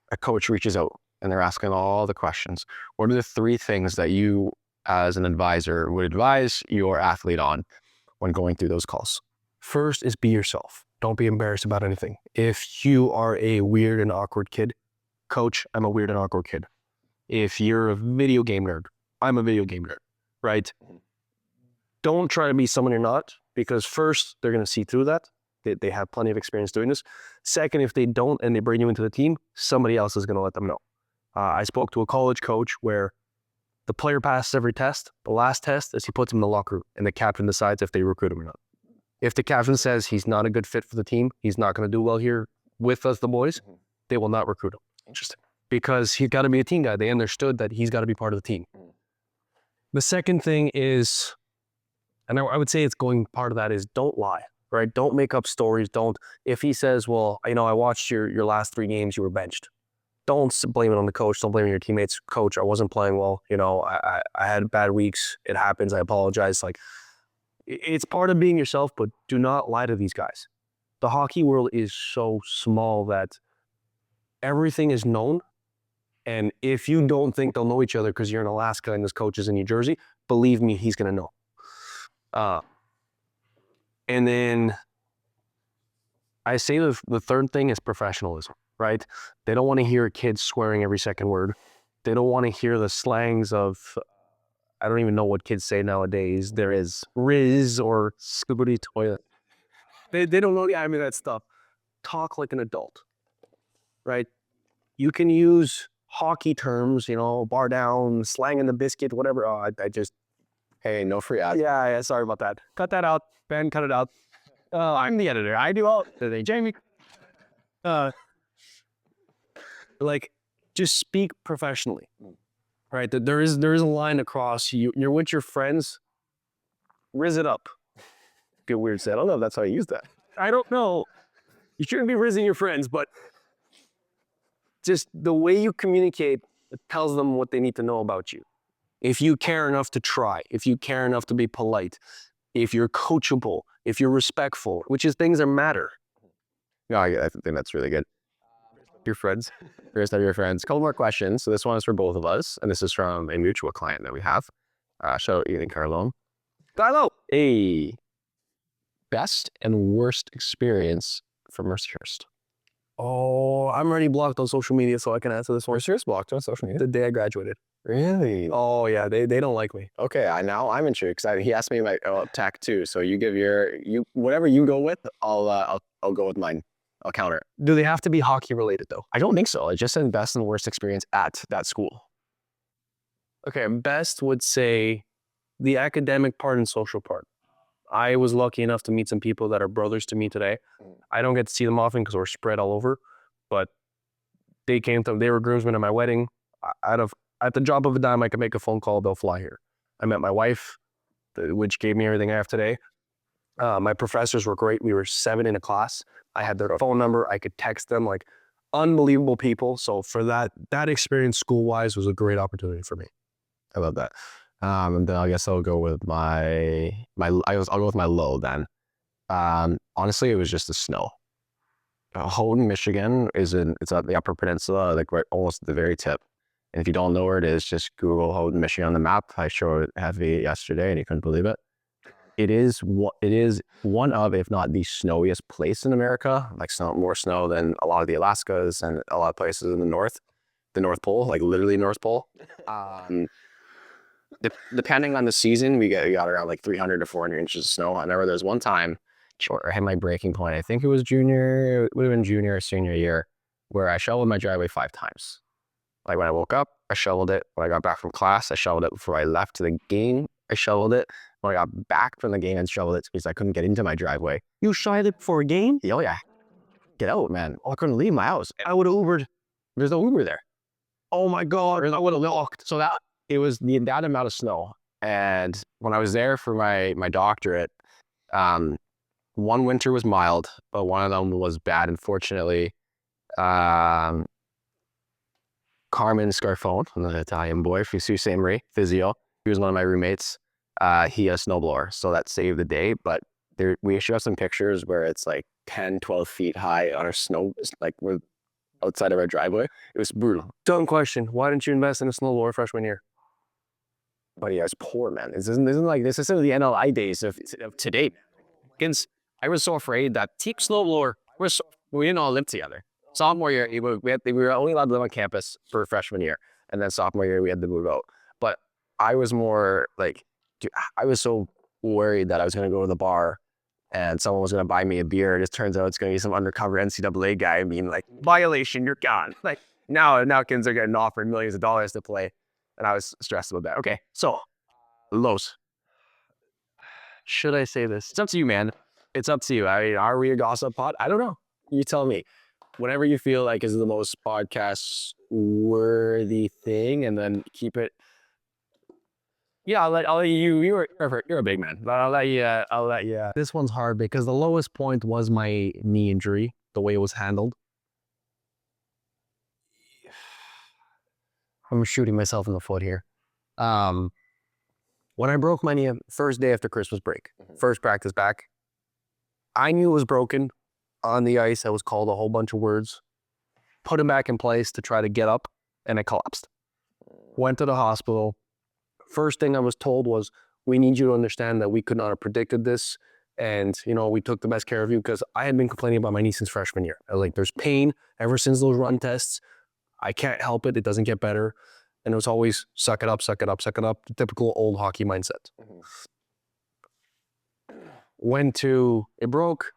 a coach reaches out and they're asking all the questions. What are the 3 things that you as an advisor would advise your athlete on when going through those calls? First is be yourself. Don't be embarrassed about anything. If you are a weird and awkward kid, coach, I'm a weird and awkward kid. If you're a video game nerd, I'm a video game nerd, right? Don't try to be someone you're not, because first, they're going to see through that. They have plenty of experience doing this. Second, if they don't and they bring you into the team, somebody else is going to let them know. I spoke to a college coach where the player passes every test. The last test is he puts him in the locker room, and the captain decides if they recruit him or not. If the captain says he's not a good fit for the team, he's not going to do well here with us, the boys, they will not recruit him. Interesting. Because he's got to be a team guy. They understood that he's got to be part of the team. The second thing is, and I would say it's going part of that is don't lie, right? Don't make up stories. If he says, well, I watched your last 3 games, you were benched. Don't blame it on the coach. Don't blame it on your teammates. Coach, I wasn't playing well. I had bad weeks. It happens. I apologize. Like, it's part of being yourself, but do not lie to these guys. The hockey world is so small that everything is known. And if you don't think they'll know each other because you're in Alaska and this coach is in New Jersey, believe me, he's going to know. And then I say the third thing is professionalism, right? They don't want to hear kids swearing every second word. They don't want to hear the slangs of, I don't even know what kids say nowadays. There is Riz or Scoobity Toilet. They don't know that stuff. Talk like an adult, right? You can use hockey terms, bar down, slang in the biscuit, whatever. Oh, I just... Hey, no free ads. Yeah, sorry about that. Cut that out. Ben, cut it out. I'm the editor. I do all today. Jamie. Just speak professionally, right? There is a line across. You're with your friends. Riz it up. Get weird said. I don't know if that's how you use that. I don't know. You shouldn't be rizzing your friends, but just the way you communicate, it tells them what they need to know about you. If you care enough to try, if you care enough to be polite, if you're coachable, if you're respectful, which is things that matter. No, I think that's really good. Your friends. First of your friends. A couple more questions. So this one is for both of us, and this is from a mutual client that we have. Shout out Ian and Carlone. Carlo! A best and worst experience from Mercyhurst. Oh, I'm already blocked on social media, so I can answer this one. Mercyhurst blocked on social media? The day I graduated. Really? Oh, yeah, they don't like me. Okay, now I'm intrigued because he asked me my tack too. So you give whatever you go with, I'll go with mine. I'll counter it. Do they have to be hockey related though? I don't think so. It just said best and worst experience at that school. Okay, best would say the academic part and social part. I was lucky enough to meet some people that are brothers to me today. I don't get to see them often because we're spread all over, but they were groomsmen at my wedding. At the drop of a dime, I could make a phone call, they'll fly here. I met my wife, which gave me everything I have today. My professors were great. We were 7 in a class. I had their phone number. I could text them, like unbelievable people. So for that experience school-wise was a great opportunity for me. I love that. And then I guess I'll go with I'll go with my low then. Honestly, it was just the snow. Houghton, Michigan it's at the Upper Peninsula, like right almost at the very tip. And if you don't know where it is, just Google Houghton, Michigan on the map. I showed Heffy yesterday and he couldn't believe it. It is one of, if not the snowiest place in America, like more snow than a lot of the Alaskas and a lot of places in the North Pole, like literally North Pole. Depending on the season, we got around like 300 to 400 inches of snow. I remember there was one time, I had my breaking point. I think it would have been junior or senior year, where I shoveled my driveway 5 times. Like when I woke up, I shoveled it. When I got back from class, I shoveled it. Before I left to the game, I shoveled it. When I got back from the game, I shoveled it because I couldn't get into my driveway. You shoveled it before a game? Oh yeah. Get out, man. I couldn't leave my house. I would have Ubered. There's no Uber there. Oh my God. I would have walked. So it was that amount of snow. And when I was there for my doctorate, one winter was mild, but one of them was bad. Unfortunately, Carmen Scarfone, an Italian boy, St. Marie, physio, he was one of my roommates. He has a snowblower, so that saved the day. But we actually have some pictures where it's like 10, 12 feet high on our snow, like we're outside of our driveway. It was brutal. Dumb question. Why didn't you invest in a snowblower freshman year? But yeah, I was poor, man. This isn't the NLI days of today. I was so afraid that teak snowblower, we didn't all live together. Sophomore year, we were only allowed to live on campus for freshman year. And then sophomore year, we had to move out. But I was more like, dude, I was so worried that I was going to go to the bar and someone was going to buy me a beer. And it turns out it's going to be some undercover NCAA guy being like, violation, you're gone. Like now kids are getting offered millions of dollars to play. And I was stressed about that. Okay, so Los. Should I say this? It's up to you, man. It's up to you. I mean, are we a gossip pod? I don't know. You tell me. Whatever you feel like is the most podcast worthy thing, and then keep it. Yeah, I'll let you. You're a big man. But I'll let you. This one's hard because the lowest point was my knee injury, the way it was handled. I'm shooting myself in the foot here. When I broke my knee, first day after Christmas break, first practice back, I knew it was broken. On the ice, I was called a whole bunch of words, put him back in place to try to get up, and it collapsed. Went to the hospital. First thing I was told was, we need you to understand that we could not have predicted this. And, we took the best care of you because I had been complaining about my knee since freshman year. Like, there's pain ever since those run tests. I can't help it. It doesn't get better. And it was always suck it up, suck it up, suck it up. The typical old hockey mindset. It broke.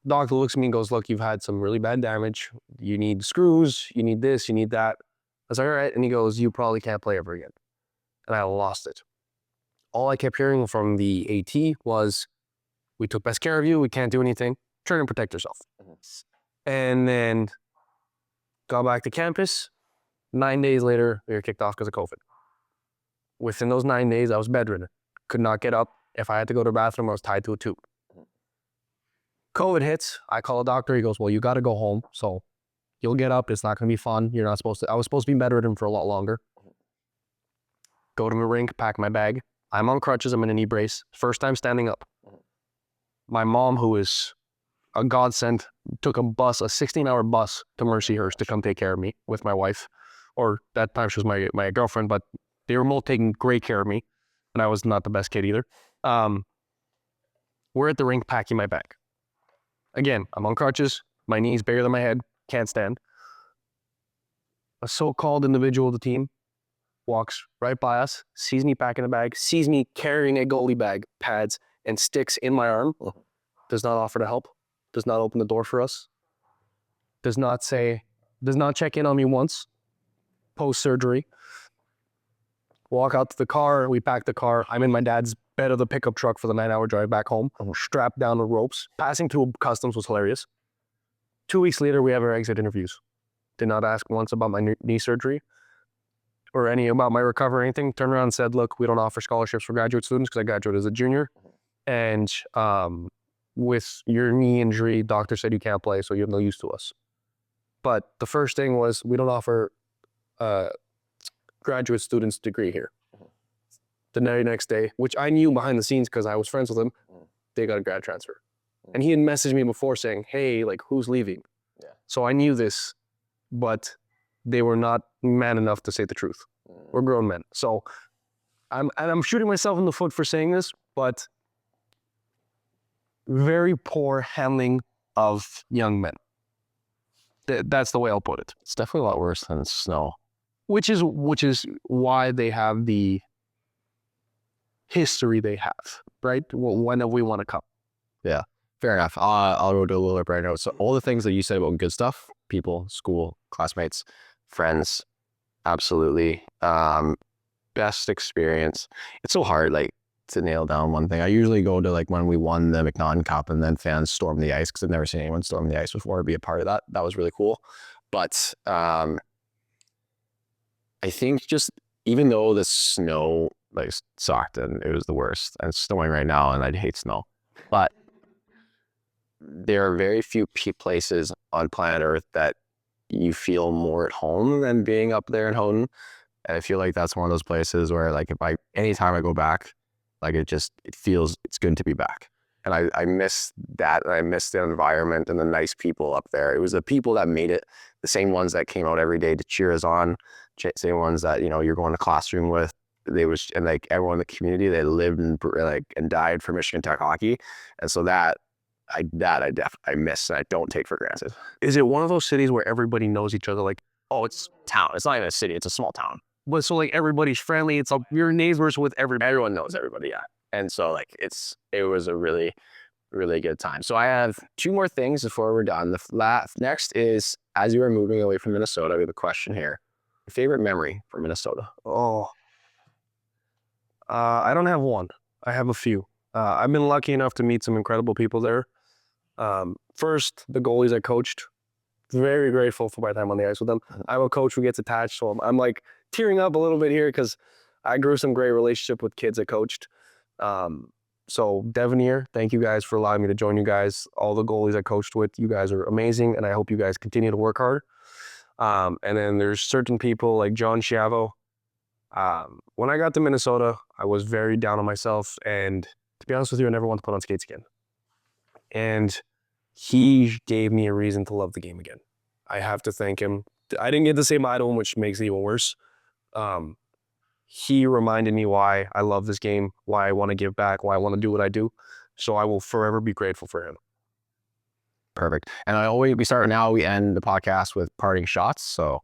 Doctor looks at me and goes, look, you've had some really bad damage. You need screws. You need this. You need that. I was like, all right. And he goes, you probably can't play ever again. And I lost it. All I kept hearing from the AT was, we took best care of you. We can't do anything. Try and protect yourself. And then got back to campus. 9 days later, we were kicked off because of COVID. Within those 9 days, I was bedridden. Could not get up. If I had to go to the bathroom, I was tied to a tube. COVID hits. I call a doctor. He goes, well, you got to go home. So you'll get up. It's not going to be fun. You're not supposed to. I was supposed to be bedridden for a lot longer. Go to my rink, pack my bag. I'm on crutches. I'm in a knee brace. First time standing up. My mom, who is a godsend, took a 16-hour bus to Mercyhurst to come take care of me with my wife. Or that time she was my girlfriend, but they were both taking great care of me. And I was not the best kid either. We're at the rink packing my bag. Again, I'm on crutches. My knee's bigger than my head. Can't stand. A so-called individual of the team walks right by us, sees me packing the bag, sees me carrying a goalie bag, pads, and sticks in my arm, does not offer to help, does not open the door for us, does not check in on me once, post-surgery. Walk out to the car, we pack the car. I'm in my dad's bed of the pickup truck for the 9-hour drive back home, strapped down with ropes. Passing through customs was hilarious. 2 weeks later, we have our exit interviews. Did not ask once about my knee surgery or any about my recovery or anything. Turned around and said, look, we don't offer scholarships for graduate students because I graduated as a junior. And with your knee injury, doctor said you can't play, so you have no use to us. But the first thing was, we don't offer graduate students degree here. The very next day, which I knew behind the scenes because I was friends with him, they got a grad transfer. And he had messaged me before saying, hey, like, who's leaving? Yeah. So I knew this, but they were not man enough to say the truth. We're grown men. So I'm shooting myself in the foot for saying this, but very poor handling of young men. That's the way I'll put it. It's definitely a lot worse than snow. Which is why they have the history they have, right? Whenever we want to come. Yeah, fair enough. I'll go to a little bit right now. So all the things that you said about good stuff, people, school, classmates, friends, absolutely. Best experience. It's so hard, like, to nail down one thing. I usually go to, like, when we won the McNaughton Cup and then fans stormed the ice, because I've never seen anyone storm the ice before, to be a part of that. That was really cool. But I think just, even though the snow, like, sucked and it was the worst, and it's snowing right now and I hate snow, but there are very few places on planet Earth that you feel more at home than being up there in Houghton. And I feel like that's one of those places where, like, anytime I go back, like, it feels, it's good to be back. And I miss that, and I miss the environment and the nice people up there. It was the people that made it, the same ones that came out every day to cheer us on, same ones that, you're going to classroom with. And like everyone in the community, they lived and died for Michigan Tech hockey. And so that I miss and I don't take for granted. Is it one of those cities where everybody knows each other? Like, Oh, it's town. It's not even a city. It's a small town. but so like everybody's friendly. It's like your neighbors with everybody. Everyone knows everybody. Yeah. And so like it was a really, really good time. So I have 2 more things before we're done. The next is, as you were moving away from Minnesota, we have a question here. Favorite memory from Minnesota? Oh, I don't have one. I have a few. I've been lucky enough to meet some incredible people there. First, the goalies I coached. Very grateful for my time on the ice with them. I'm a coach who gets attached, so I'm like tearing up a little bit here because I grew some great relationship with kids I coached. So Devenir, thank you guys for allowing me to join you guys. All the goalies I coached with, you guys are amazing, and I hope you guys continue to work hard. And then there's certain people like John Schiavo. When I got to Minnesota, I was very down on myself, and to be honest with you, I never wanted to put on skates again. And he gave me a reason to love the game again. I have to thank him. I didn't get to say bye to him, which makes it even worse. He reminded me why I love this game, why I want to give back, why I want to do what I do. So I will forever be grateful for him. Perfect. And we end the podcast with parting shots. So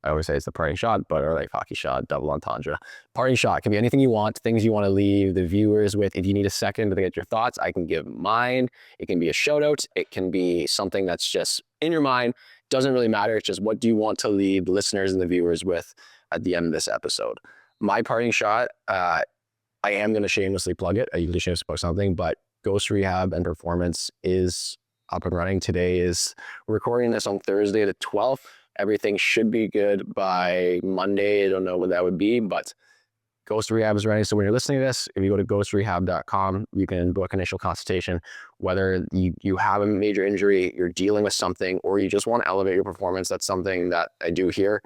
I always say it's the parting shot, or like hockey shot, double entendre. Parting shot can be anything you want, things you want to leave the viewers with. If you need a second to get your thoughts, I can give mine. It can be a shout out. It can be something that's just in your mind. Doesn't really matter. It's just, what do you want to leave the listeners and the viewers with at the end of this episode? My parting shot, I am going to shamelessly plug it. I usually shamelessly plug something, but Ghost Rehab and Performance is up and running. We're recording this on Thursday the 12th. Everything should be good by Monday. I don't know what that would be, but Ghost Rehab is ready. So when you're listening to this, if you go to ghostrehab.com, you can book an initial consultation. Whether you have a major injury, you're dealing with something, or you just want to elevate your performance, that's something that I do here.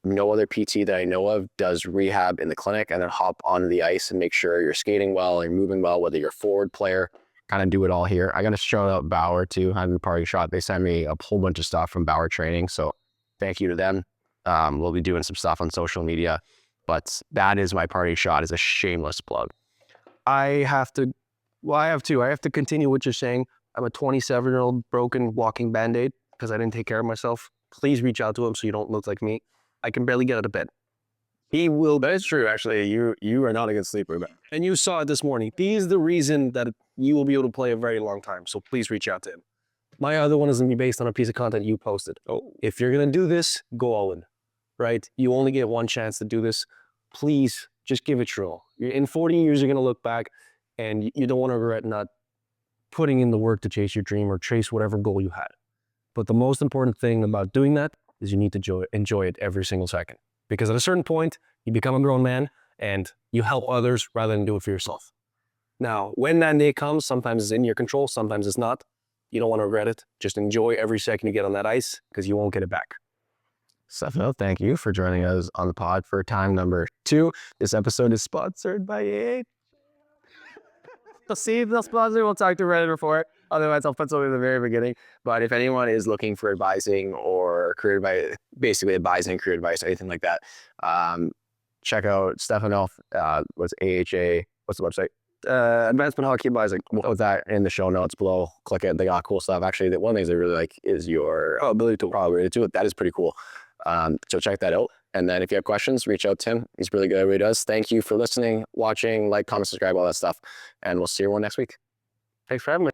No other PT that I know of does rehab in the clinic and then hop onto the ice and make sure you're skating well and moving well, whether you're a forward player. Kind of do it all here. I got to shout out Bauer too, having the parting shot. They sent me a whole bunch of stuff from Bauer Training, so thank you to them. We'll be doing some stuff on social media, but that is my parting shot, is a shameless plug. I have two. I have to continue what you're saying. I'm a 27-year-old broken walking Band-Aid because I didn't take care of myself. Please reach out to him so you don't look like me. I can barely get out of bed. He will. That is true, actually. You are not a good sleeper, but And you saw it this morning. He's the reason that you will be able to play a very long time. So please reach out to him. My other one is going to be based on a piece of content you posted. If you're going to do this, go all in, right? You only get one chance to do this. Please just give it your all. In 40 years, you're going to look back and you don't want to regret not putting in the work to chase your dream or chase whatever goal you had. But the most important thing about doing that is you need to enjoy it every single second. Because at a certain point, you become a grown man and you help others rather than do it for yourself. Now, when that day comes, sometimes it's in your control, sometimes it's not. You don't want to regret it. Just enjoy every second you get on that ice because you won't get it back. Stefano, thank you for joining us on the pod for time number 2. This episode is sponsored by AH. See if they'll sponsor. We'll talk to Reddit before it. Otherwise, I'll put something in the very beginning. But if anyone is looking for advising or career advice, basically advising, career advice, anything like that, check out Stefano. What's AHA? What's the website? Advancement Hockey Advising. We'll put that in the show notes below. Click it. They got cool stuff. Actually, one of the things I really like is your ability to do it. That is pretty cool. So check that out. And then if you have questions, reach out to him. He's really good at what he does. Thank you for listening, watching, like, comment, subscribe, all that stuff. And we'll see everyone next week. Thanks for having me.